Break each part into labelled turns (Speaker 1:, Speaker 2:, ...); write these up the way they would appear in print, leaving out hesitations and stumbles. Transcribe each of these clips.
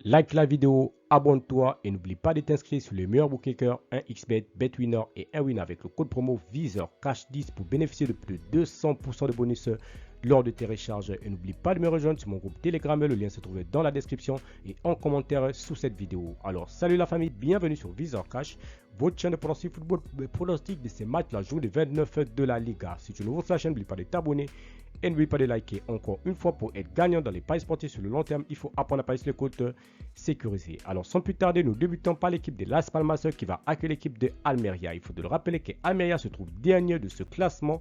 Speaker 1: Like la vidéo, abonne-toi et n'oublie pas de t'inscrire sur les meilleurs bookmakers 1xBet, BetWinner et 1win avec le code promo VISEURCASH10 pour bénéficier de plus de 200% de bonus lors de tes recharges. Et n'oublie pas de me rejoindre sur mon groupe Telegram, le lien se trouve dans la description et en commentaire sous cette vidéo. Alors salut la famille, bienvenue sur VISEURCASH, votre chaîne de pronostic football, pronostic de ces matchs la journée 29 de la Liga. Si tu es nouveau sur la chaîne, n'oublie pas de t'abonner. Et n'oublie pas de liker. Encore une fois, pour être gagnant dans les paris sportifs sur le long terme, il faut apprendre à parier sur les côtes sécurisées. Alors sans plus tarder, nous débutons par l'équipe de Las Palmas qui va accueillir l'équipe de Almeria. Il faut de le rappeler que Almeria se trouve dernier de ce classement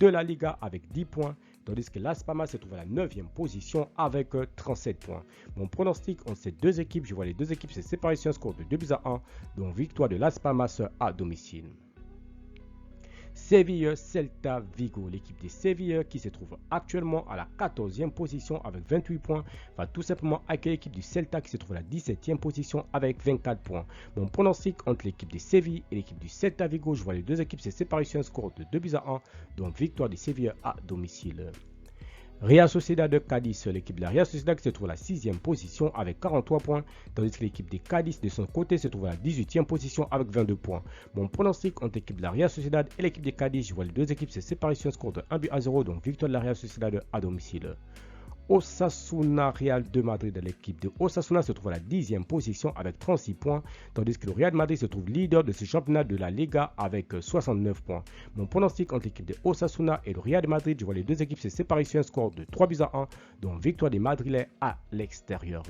Speaker 1: de la Liga avec 10 points, tandis que Las Palmas se trouve à la 9e position avec 37 points. Mon pronostic entre ces deux équipes, je vois les deux équipes se séparer sur un score de 2-1, dont victoire de Las Palmas à domicile. Séville Celta Vigo, l'équipe de Séville qui se trouve actuellement à la 14e position avec 28 points, va tout simplement accueillir l'équipe du Celta qui se trouve à la 17e position avec 24 points. Mon pronostic entre l'équipe de Séville et l'équipe du Celta Vigo, je vois les deux équipes se séparer sur un score de 2-1, donc victoire de Séville à domicile. Real Sociedad de Cadiz, l'équipe de la Real Sociedad qui se trouve à la 6e position avec 43 points, tandis que l'équipe de Cadiz de son côté se trouve à la 18e position avec 22 points. Mon pronostic entre l'équipe de la Real Sociedad et l'équipe de Cadiz, je vois les deux équipes se séparer sur un score de 1-0, donc victoire de la Real Sociedad à domicile. Osasuna Real de Madrid, l'équipe de Osasuna se trouve à la 10e position avec 36 points, tandis que le Real de Madrid se trouve leader de ce championnat de la Liga avec 69 points. Mon pronostic entre l'équipe de Osasuna et le Real de Madrid, je vois les deux équipes se séparer sur un score de 3-1, donc victoire des Madrilènes à l'extérieur.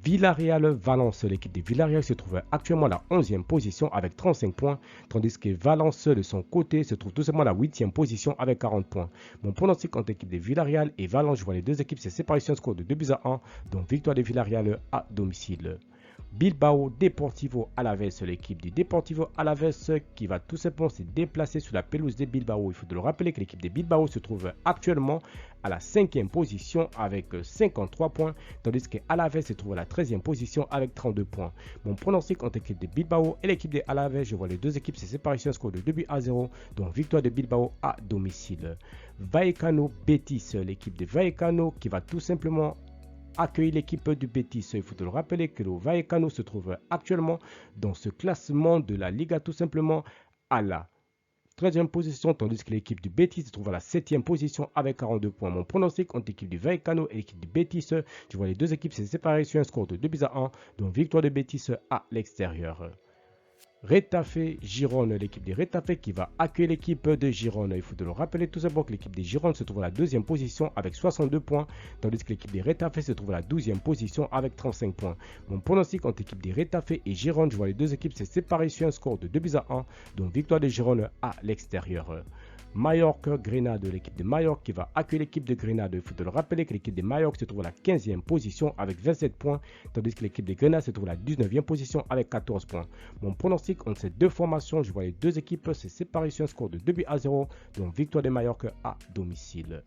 Speaker 1: Villarreal-Valence, l'équipe de Villarreal se trouve actuellement à la 11e position avec 35 points, tandis que Valence de son côté se trouve tout simplement à la 8e position avec 40 points. Mon pronostic entre l'équipe de Villarreal et Valence, je vois les deux équipes se séparer sur un score de 2-1, donc victoire de Villarreal à domicile. Bilbao Deportivo Alavés, l'équipe du Deportivo Alavés qui va tout simplement se déplacer sur la pelouse de Bilbao. Il faut le rappeler que l'équipe de Bilbao se trouve actuellement à la 5e position avec 53 points, tandis que Alavés se trouve à la 13e position avec 32 points. Mon pronostic entre l'équipe de Bilbao et l'équipe de Alavés, je vois les deux équipes se séparer sur un score de 2-0, donc victoire de Bilbao à domicile. Vallecano Betis, l'équipe de Vallecano qui va tout simplement accueillir l'équipe du Betis. Il faut le rappeler que le Vallecano se trouve actuellement dans ce classement de la Liga tout simplement à la 13e position, tandis que l'équipe du Betis se trouve à la 7e position avec 42 points. Mon pronostic entre l'équipe du Vallecano et l'équipe du Betis, je vois les deux équipes se séparer sur un score de 2-1, donc victoire de Betis à l'extérieur. Retafe Girone, l'équipe de Retafe qui va accueillir l'équipe de Girone. Il faut le rappeler tout simplement que l'équipe de Girone se trouve à la 2e position avec 62 points, tandis que l'équipe de Retafe se trouve à la 12e position avec 35 points. Mon pronostic entre l'équipe de Retafe et Girone, je vois les deux équipes se séparer sur un score de 2-1, donc victoire de Girone à l'extérieur. Mallorca-Grenade, l'équipe de Mallorca qui va accueillir l'équipe de Grenade. Il faut le rappeler que l'équipe de Mallorca se trouve à la 15e position avec 27 points, tandis que l'équipe de Grenade se trouve à la 19e position avec 14 points. Mon pronostic entre ces deux formations, je vois les deux équipes se séparer sur un score de 2-0, donc victoire de Mallorca à domicile.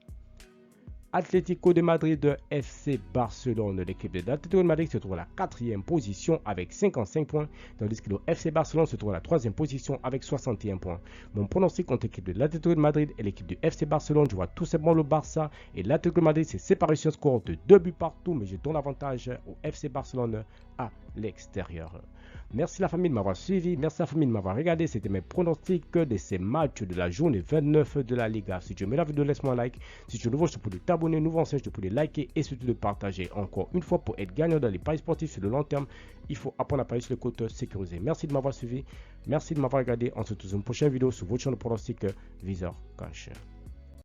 Speaker 1: Atlético de Madrid FC Barcelone, l'équipe de l'Atlético de Madrid se trouve à la 4e position avec 55 points, tandis que le FC Barcelone se trouve à la 3e position avec 61 points. Mon pronostic entre l'équipe de l'Atlético de Madrid et l'équipe du FC Barcelone, je vois tout simplement le Barça et l'Atlético de Madrid se séparer sur un score de 2 buts partout, mais je donne l'avantage au FC Barcelone à l'extérieur. Merci la famille de m'avoir suivi, merci la famille de m'avoir regardé. C'était mes pronostics de ces matchs de la journée 29 de la Liga. Si tu aimes la vidéo, laisse-moi un like. Si tu es nouveau, je te prie de t'abonner. Nouveau ancien, je te prie de liker et surtout de partager. Encore une fois, pour être gagnant dans les paris sportifs sur le long terme, il faut apprendre à parier sur les côtes sécurisées. Merci de m'avoir suivi, merci de m'avoir regardé. On se retrouve dans une prochaine vidéo sur votre chaîne de pronostic VISEURCASH.